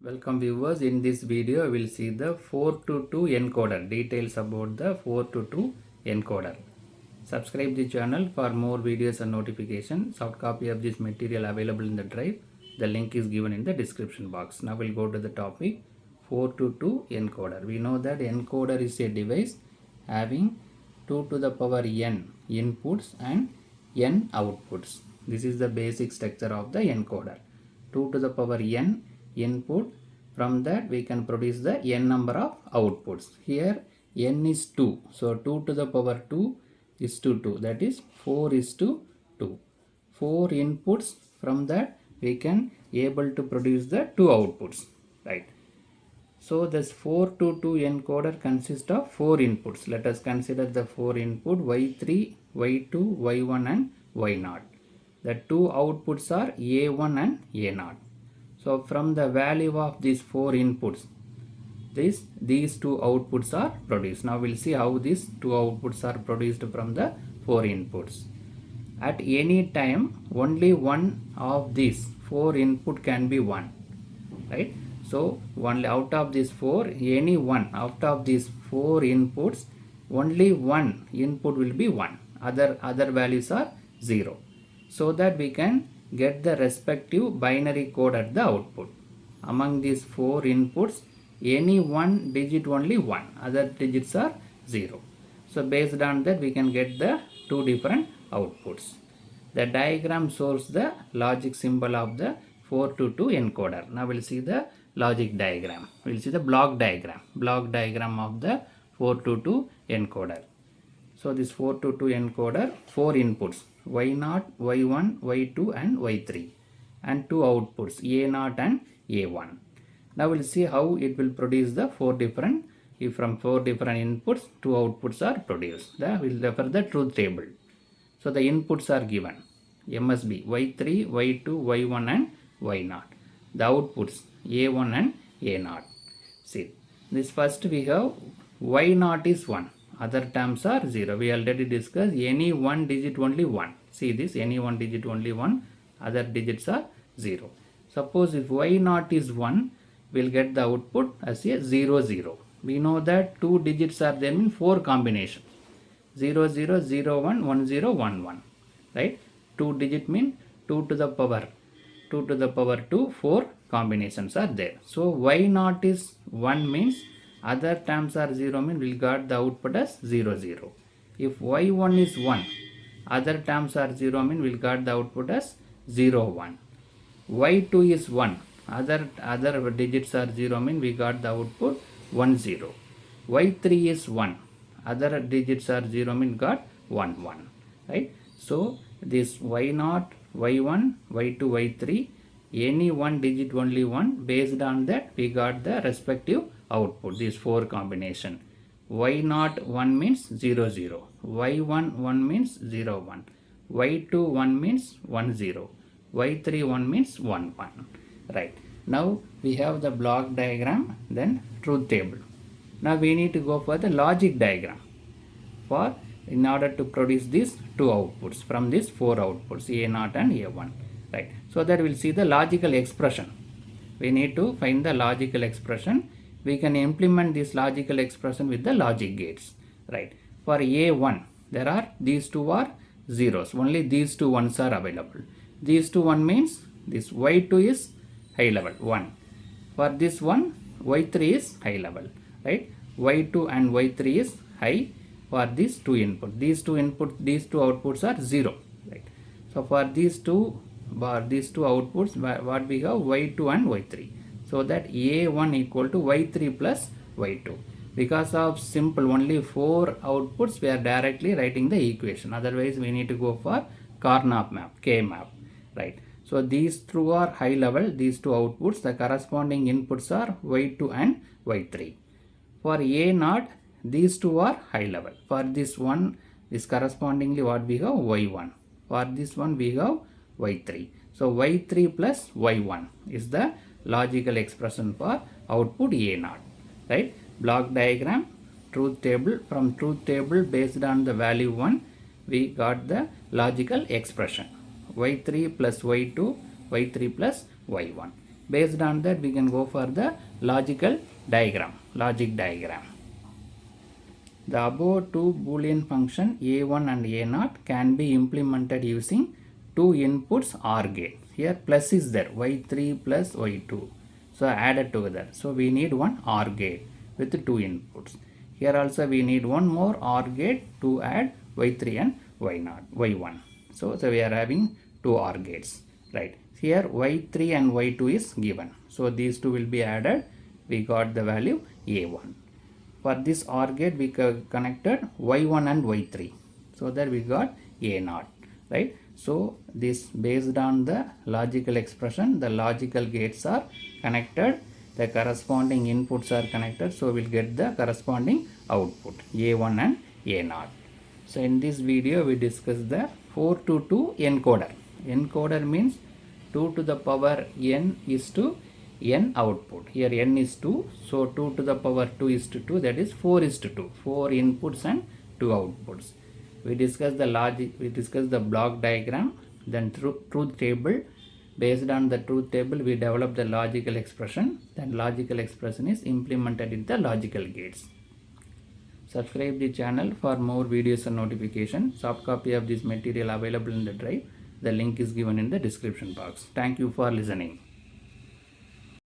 Welcome viewers. In this video we will see the 4 to 2 encoder, details about the 4 to 2 encoder. Subscribe the channel for more videos and notifications. Soft copy of this material available in the drive. The link is given in the description box. Now we'll go to the topic 4 to 2 encoder. We know that encoder is a device having 2 to the power n inputs and n outputs. This is the basic structure of the encoder. 2 to the power n input, from that we can produce the n number of outputs. Here n is 2, so 2 to the power 2 is to 2, that is 4 is to 2. 4 inputs, from that we can able to produce the 2 outputs, right? So this 4 to 2 encoder consists of 4 inputs. Let us consider the 4 input y3, y2, y1 and y0. The 2 outputs are a1 and a0. So from the value of these 4 inputs, these 2 outputs are produced. Now we'll see how these 2 outputs are produced from the 4 inputs. At any time, only one of these 4 input can be 1, right? So only out of these 4, any one out of these 4 inputs, only one input will be 1. Other values are 0. So that we can get the respective binary code at the output. Among these 4 inputs, any one digit only 1, other digits are 0. So based on that we can get the 2 different outputs. The diagram shows the logic symbol of the 4 to 2 encoder. Now we'll see the logic diagram. We'll see the block diagram of the 4 to 2 encoder. So this 4 to 2 encoder, 4 inputs, y0, y1, y2 and y3, and 2 outputs, a0 and a1. Now we'll see how it will produce the 4 different, if from 4 different inputs 2 outputs are produced. We'll refer the truth table. So the inputs are given, MSB, y3, y2, y1 and y0. The outputs, a1 and a0. See, this first we have y0 is 1. Other terms are 0. We already discussed any one digit only 1. See this, any one digit only 1. Other digits are 0. Suppose if y0 is 1, we'll get the output as a 0, 0. We know that 2 digits are there in 4 combinations. 0, 0, 0, 1, 1, 0, 1, 1. Right? 2 digit mean 2 to the power 2, 4 combinations are there. So y0 is 1 means other terms are 0 means we'll got the output as 0, 0. If y1 is 1, other terms are 0 means we'll got the output as 0, 1. y2 is 1, other digits are 0 means we got the output 1, 0. y3 is 1, other digits are 0 means got 1, 1. Right? So this y0, y1, y2, y3, any one digit only 1. Based on that we got the respective output, these 4 combination. y0 1 means 0, 0. y1 1 means 0, 1. y2 1 means 1, 0. y3 1 means 1, 1. Right. Now we have the block diagram, then truth table. Now we need to go for the logic diagram in order to produce these 2 outputs from these 4 outputs, a0 and a1. Right. So that we'll see the logical expression. We need to find the logical expression. We can implement this logical expression with the logic gates. Right. For a1, there are these 2 are zeros. Only these 2 ones are available. These 2 1 means this y2 is high level 1. For this one, y3 is high level. Right. y2 and y3 is high for these 2 input. These two outputs are 0. Right. So for these two outputs, what we have, y2 and y3. So that a1 equal to y3 plus y2. Because of simple only 4 outputs, we are directly writing the equation. Otherwise we need to go for Karnaugh map, K map. Right. So these 2 are high level, these 2 outputs, the corresponding inputs are y2 and y3. For a0, these 2 are high level. For this one, this correspondingly what we have, y1. For this one we have y3. So y3 plus y1 is the logical expression for output a0. Right? Block diagram, truth table. From truth table, based on the value 1, we got the logical expression. y3 plus y2, y3 plus y1. Based on that, we can go for the logic diagram. The above two Boolean function A1 and A0 can be implemented using two inputs OR gate. Here plus is there, y3 plus y2. So added together. So we need one OR gate with two inputs. Here also we need one more OR gate to add y3 and y1. So we are having two OR gates, right? Here y3 and y2 is given. So these two will be added. We got the value A1. For this OR gate we connected y1 and y3. So that we got A0, right? So this based on the logical expression, the logical gates are connected, the corresponding inputs are connected, so we'll get the corresponding output A1 and A0. So in this video we discussed the 4 to 2 encoder. Encoder means 2 to the power n is to n output. Here n is 2, so 2 to the power 2 is to 2, that is 4 is to 2. 4 inputs and 2 outputs. We discussed the logic, we discussed the block diagram, then truth table. Based on the truth table, we developed the logical expression. That logical expression is implemented in the logical gates. Subscribe the channel for more videos and notifications. Soft copy of this material available in the drive. The link is given in the description box. Thank you for listening.